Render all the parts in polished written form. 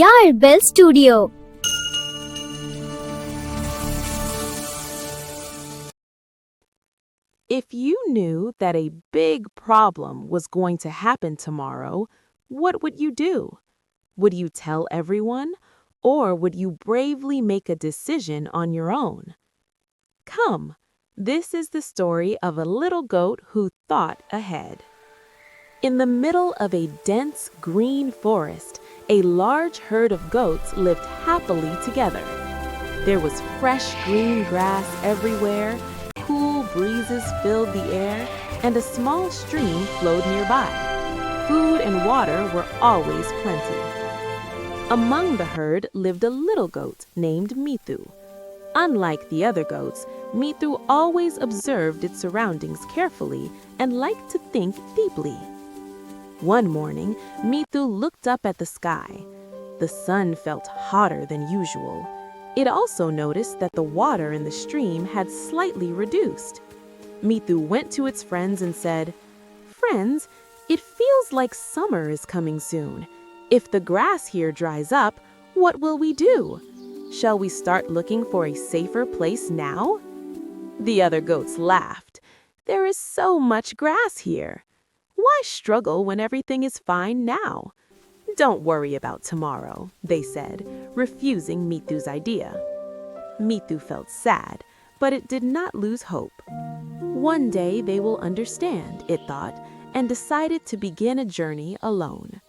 Bell Studio. If you knew that a big problem was going to happen tomorrow, what would you do? Would you tell everyone, or would you bravely make a decision on your own? Come, this is the story of a little goat who thought ahead. In the middle of a dense green forest, a large herd of goats lived happily together. There was fresh green grass everywhere, cool breezes filled the air, and a small stream flowed nearby. Food and water were always plenty. Among the herd lived a little goat named Mithu. Unlike the other goats, Mithu always observed its surroundings carefully and liked to think deeply. One morning, Mithu looked up at the sky. The sun felt hotter than usual. It also noticed that the water in the stream had slightly reduced. Mithu went to its friends and said, "Friends, it feels like summer is coming soon. If the grass here dries up, what will we do? Shall we start looking for a safer place now?" The other goats laughed. "There is so much grass here. Why struggle when everything is fine now? Don't worry about tomorrow," they said, refusing Mithu's idea. Mithu felt sad, but it did not lose hope. One day they will understand, it thought, and decided to begin a journey alone.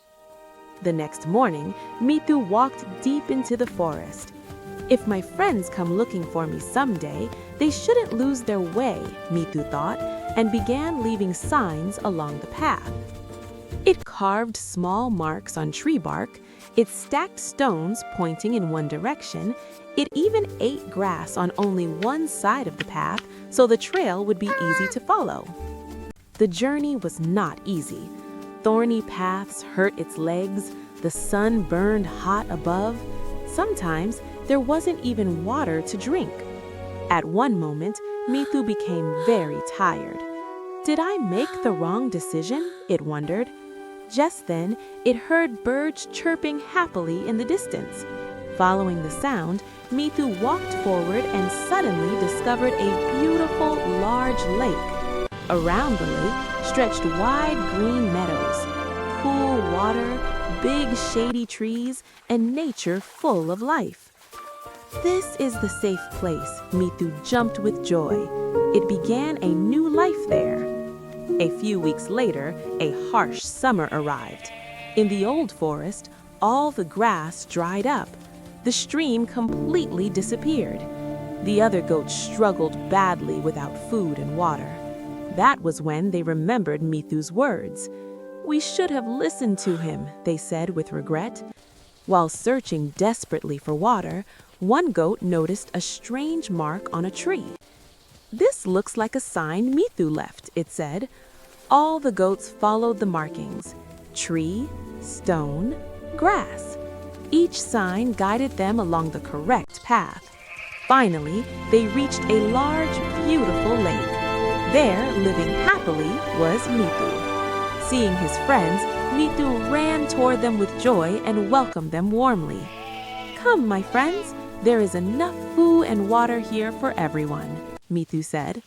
The next morning, Mithu walked deep into the forest. "If my friends come looking for me someday, they shouldn't lose their way," Mithu thought, and began leaving signs along the path. It carved small marks on tree bark, it stacked stones pointing in one direction, it even ate grass on only one side of the path so the trail would be easy to follow. The journey was not easy. Thorny paths hurt its legs, the sun burned hot above. Sometimes there wasn't even water to drink. At one moment, Mithu became very tired. Did I make the wrong decision? It wondered. Just then, it heard birds chirping happily in the distance. Following the sound, Mithu walked forward and suddenly discovered a beautiful, large lake. Around the lake stretched wide green meadows, cool water, big shady trees, and nature full of life. This is the safe place, Mithu jumped with joy. It began a new life there. A few weeks later, a harsh summer arrived. In the old forest, all the grass dried up. The stream completely disappeared. The other goats struggled badly without food and water. That was when they remembered Mithu's words. "We should have listened to him," they said with regret. While searching desperately for water, one goat noticed a strange mark on a tree. "This looks like a sign Mithu left," it said. All the goats followed the markings: tree, stone, grass. Each sign guided them along the correct path. Finally, they reached a large, beautiful lake. There, living happily, was Mithu. Seeing his friends, Mithu ran toward them with joy and welcomed them warmly. "Come, my friends, there is enough food and water here for everyone," Mithu said.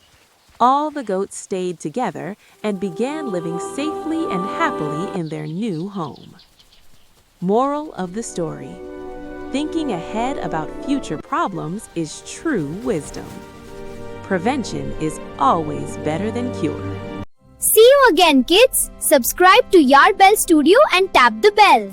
All the goats stayed together and began living safely and happily in their new home. Moral of the story: thinking ahead about future problems is true wisdom. Prevention is always better than cure. See you again, kids. Subscribe to Bell Studio and tap the bell.